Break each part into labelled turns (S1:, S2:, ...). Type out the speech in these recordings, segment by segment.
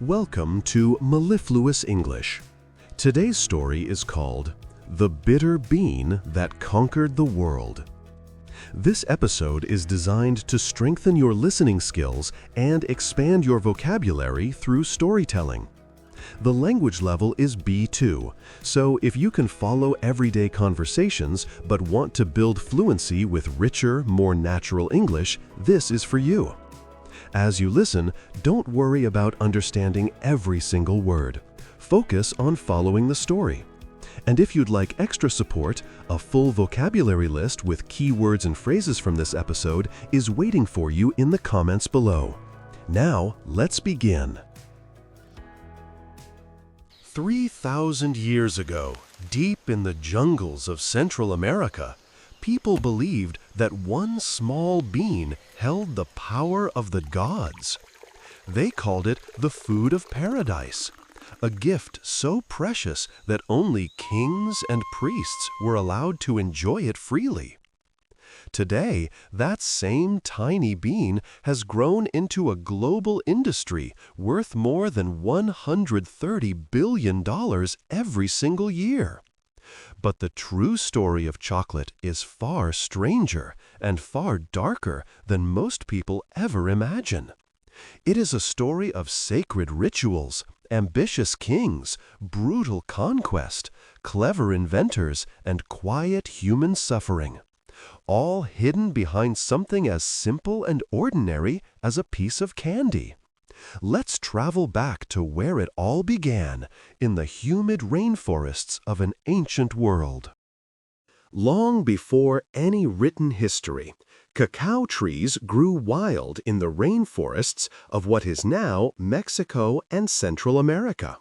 S1: Welcome to Mellifluous English. Today's story is called The Bitter Bean That Conquered the World. This episode is designed to strengthen your listening skills and expand your vocabulary through storytelling. The language level is B2, so if you can follow everyday conversations but want to build fluency with richer, more natural English, this is for you. As you listen, don't worry about understanding every single word. Focus on following the story. And if you'd like extra support, a full vocabulary list with keywords and phrases from this episode is waiting for you in the comments below. Now, let's begin. 3,000 years ago, deep in the jungles of Central America, people believed that one small bean held the power of the gods. They called it the food of paradise, a gift so precious that only kings and priests were allowed to enjoy it freely. Today, that same tiny bean has grown into a global industry worth more than $130 billion every single year. But the true story of chocolate is far stranger and far darker than most people ever imagine. It is a story of sacred rituals, ambitious kings, brutal conquest, clever inventors, and quiet human suffering, all hidden behind something as simple and ordinary as a piece of candy. Let's travel back to where it all began, in the humid rainforests of an ancient world. Long before any written history, cacao trees grew wild in the rainforests of what is now Mexico and Central America.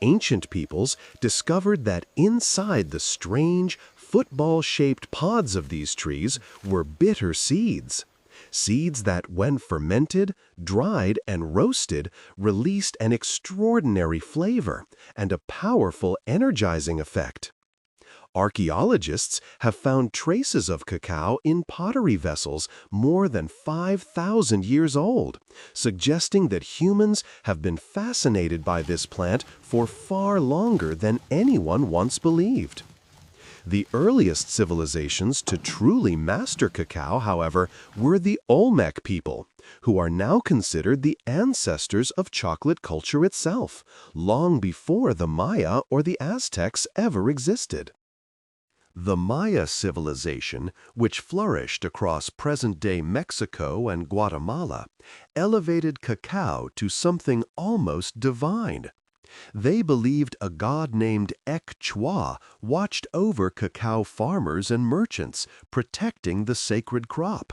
S1: Ancient peoples discovered that inside the strange, football-shaped pods of these trees were bitter seeds. Seeds that, when fermented, dried, and roasted, released an extraordinary flavor and a powerful energizing effect. Archaeologists have found traces of cacao in pottery vessels more than 5,000 years old, suggesting that humans have been fascinated by this plant for far longer than anyone once believed. The earliest civilizations to truly master cacao, however, were the Olmec people, who are now considered the ancestors of chocolate culture itself, long before the Maya or the Aztecs ever existed. The Maya civilization, which flourished across present-day Mexico and Guatemala, elevated cacao to something almost divine. They believed a god named Ek-Chwa watched over cacao farmers and merchants, protecting the sacred crop.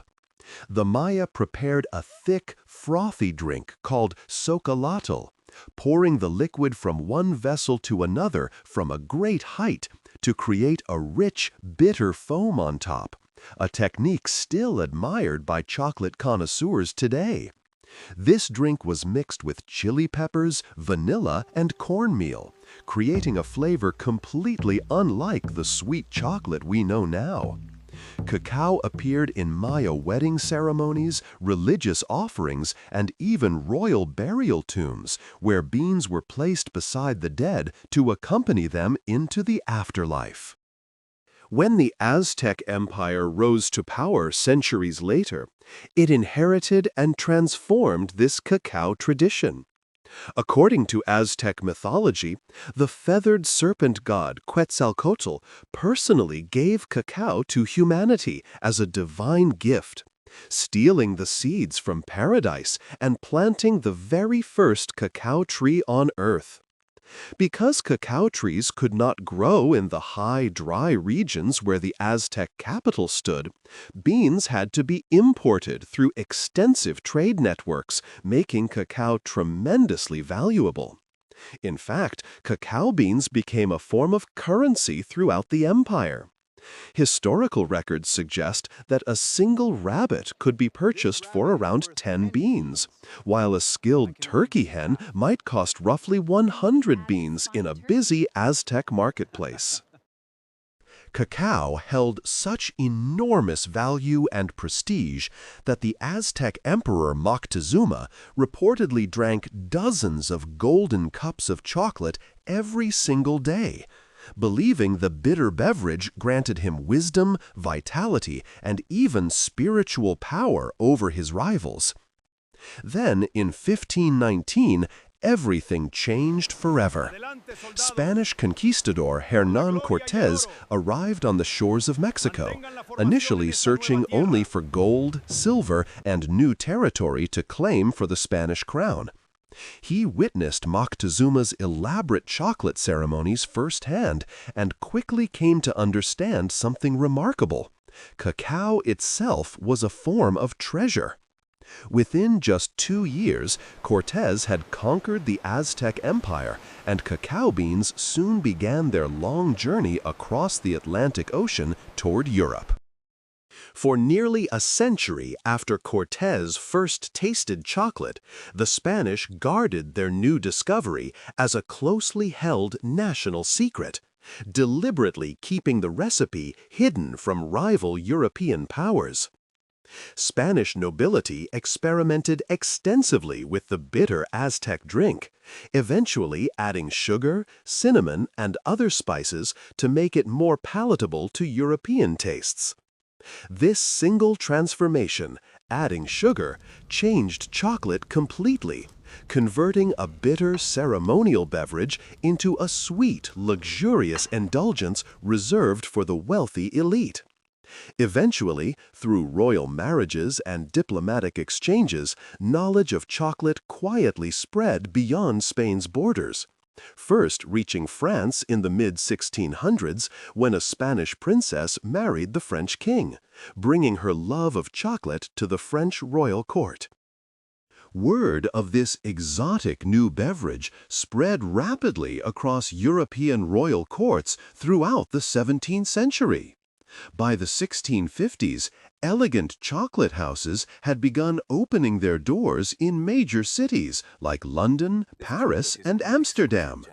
S1: The Maya prepared a thick, frothy drink called Xocolotl, pouring the liquid from one vessel to another from a great height to create a rich, bitter foam on top, a technique still admired by chocolate connoisseurs today. This drink was mixed with chili peppers, vanilla, and cornmeal, creating a flavor completely unlike the sweet chocolate we know now. Cacao appeared in Maya wedding ceremonies, religious offerings, and even royal burial tombs, where beans were placed beside the dead to accompany them into the afterlife. When the Aztec Empire rose to power centuries later, it inherited and transformed this cacao tradition. According to Aztec mythology, the feathered serpent god Quetzalcoatl personally gave cacao to humanity as a divine gift, stealing the seeds from paradise and planting the very first cacao tree on Earth. Because cacao trees could not grow in the high, dry regions where the Aztec capital stood, beans had to be imported through extensive trade networks, making cacao tremendously valuable. In fact, cacao beans became a form of currency throughout the empire. Historical records suggest that a single rabbit could be purchased for around 10 beans, while a skilled turkey hen might cost roughly 100 beans in a busy Aztec marketplace. Cacao held such enormous value and prestige that the Aztec emperor Moctezuma reportedly drank dozens of golden cups of chocolate every single day, believing the bitter beverage granted him wisdom, vitality, and even spiritual power over his rivals. Then, in 1519, everything changed forever. Spanish conquistador Hernán Cortés arrived on the shores of Mexico, initially searching only for gold, silver, and new territory to claim for the Spanish crown. He witnessed Moctezuma's elaborate chocolate ceremonies firsthand and quickly came to understand something remarkable. Cacao itself was a form of treasure. Within just 2 years, Cortés had conquered the Aztec Empire, and cacao beans soon began their long journey across the Atlantic Ocean toward Europe. For nearly a century after Cortés first tasted chocolate, the Spanish guarded their new discovery as a closely held national secret, deliberately keeping the recipe hidden from rival European powers. Spanish nobility experimented extensively with the bitter Aztec drink, eventually adding sugar, cinnamon, and other spices to make it more palatable to European tastes. This single transformation, adding sugar, changed chocolate completely, converting a bitter ceremonial beverage into a sweet, luxurious indulgence reserved for the wealthy elite. Eventually, through royal marriages and diplomatic exchanges, knowledge of chocolate quietly spread beyond Spain's borders, first reaching France in the mid-1600s when a Spanish princess married the French king, bringing her love of chocolate to the French royal court. Word of this exotic new beverage spread rapidly across European royal courts throughout the 17th century. By the 1650s, elegant chocolate houses had begun opening their doors in major cities like London, Paris, and Amsterdam.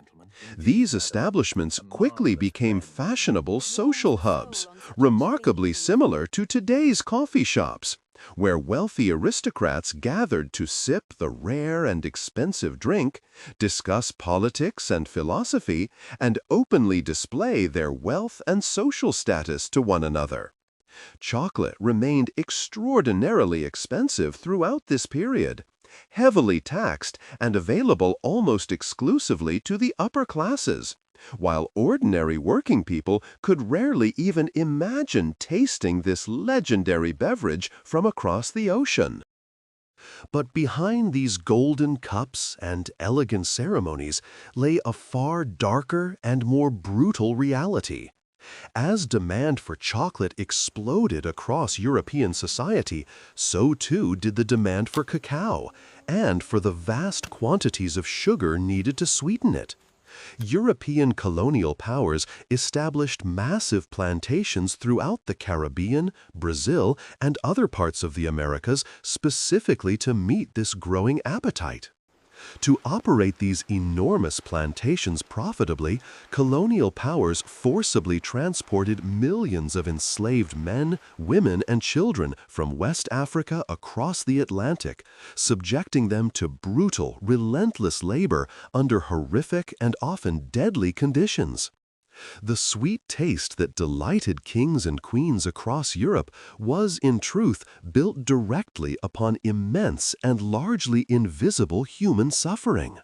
S1: These establishments quickly became fashionable social hubs, remarkably similar to today's coffee shops, where wealthy aristocrats gathered to sip the rare and expensive drink, discuss politics and philosophy, and openly display their wealth and social status to one another. Chocolate remained extraordinarily expensive throughout this period, heavily taxed and available almost exclusively to the upper classes, while ordinary working people could rarely even imagine tasting this legendary beverage from across the ocean. But behind these golden cups and elegant ceremonies lay a far darker and more brutal reality. As demand for chocolate exploded across European society, so too did the demand for cacao, and for the vast quantities of sugar needed to sweeten it. European colonial powers established massive plantations throughout the Caribbean, Brazil, and other parts of the Americas specifically to meet this growing appetite. To operate these enormous plantations profitably, colonial powers forcibly transported millions of enslaved men, women, and children from West Africa across the Atlantic, subjecting them to brutal, relentless labor under horrific and often deadly conditions. The sweet taste that delighted kings and queens across Europe was, in truth, built directly upon immense and largely invisible human suffering.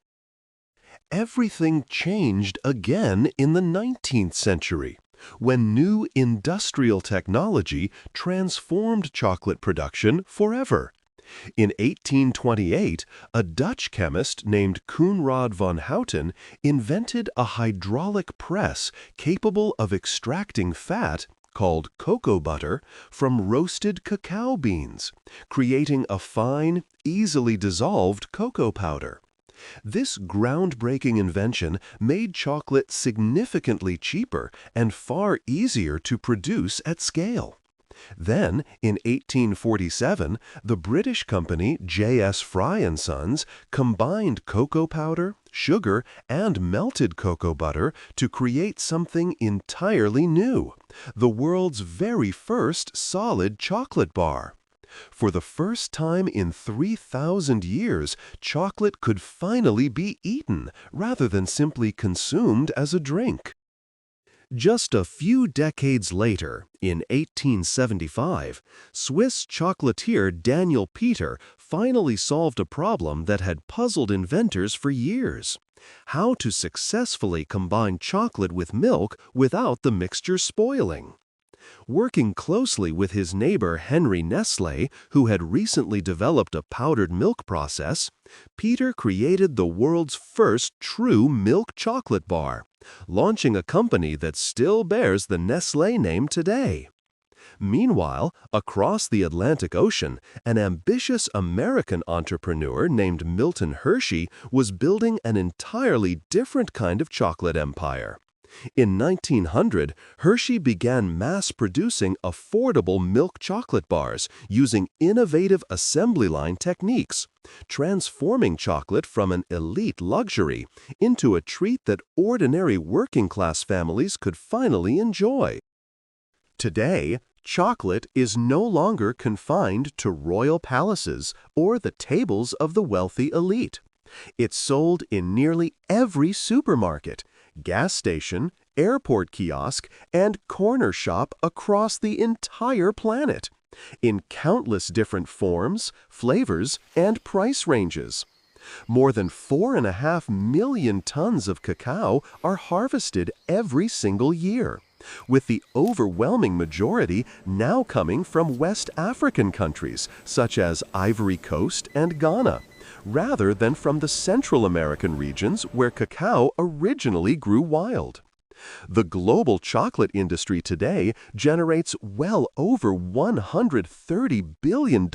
S1: Everything changed again in the 19th century, when new industrial technology transformed chocolate production forever. In 1828, a Dutch chemist named Coenraad van Houten invented a hydraulic press capable of extracting fat, called cocoa butter, from roasted cacao beans, creating a fine, easily dissolved cocoa powder. This groundbreaking invention made chocolate significantly cheaper and far easier to produce at scale. Then, in 1847, the British company J.S. Fry & Sons combined cocoa powder, sugar, and melted cocoa butter to create something entirely new, the world's very first solid chocolate bar. For the first time in 3,000 years, chocolate could finally be eaten rather than simply consumed as a drink. Just a few decades later, in 1875, Swiss chocolatier Daniel Peter finally solved a problem that had puzzled inventors for years: how to successfully combine chocolate with milk without the mixture spoiling. Working closely with his neighbor Henry Nestlé, who had recently developed a powdered milk process, Peter created the world's first true milk chocolate bar, launching a company that still bears the Nestlé name today. Meanwhile, across the Atlantic Ocean, an ambitious American entrepreneur named Milton Hershey was building an entirely different kind of chocolate empire. In 1900, Hershey began mass-producing affordable milk chocolate bars using innovative assembly line techniques, transforming chocolate from an elite luxury into a treat that ordinary working-class families could finally enjoy. Today, chocolate is no longer confined to royal palaces or the tables of the wealthy elite. It's sold in nearly every supermarket, gas station, airport kiosk, and corner shop across the entire planet, in countless different forms, flavors, and price ranges. More than 4.5 million tons of cacao are harvested every single year, with the overwhelming majority now coming from West African countries such as Ivory Coast and Ghana, rather than from the Central American regions where cacao originally grew wild. The global chocolate industry today generates well over $130 billion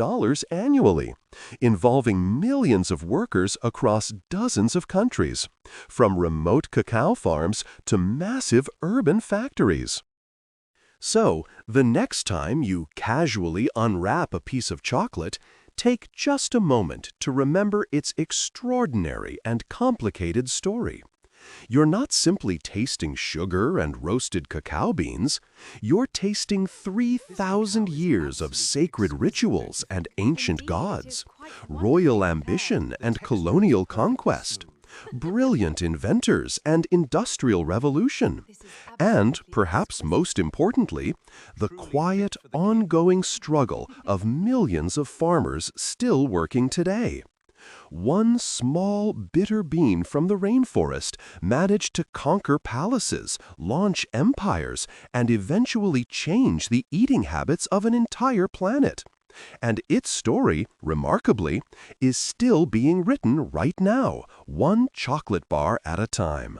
S1: annually, involving millions of workers across dozens of countries, from remote cacao farms to massive urban factories. So, the next time you casually unwrap a piece of chocolate, take just a moment to remember its extraordinary and complicated story. You're not simply tasting sugar and roasted cacao beans. You're tasting 3,000 years of sacred rituals and ancient gods, royal ambition and colonial conquest, brilliant inventors and industrial revolution, and, perhaps most importantly, the quiet, ongoing struggle of millions of farmers still working today. One small, bitter bean from the rainforest managed to conquer palaces, launch empires, and eventually change the eating habits of an entire planet. And its story, remarkably, is still being written right now, one chocolate bar at a time.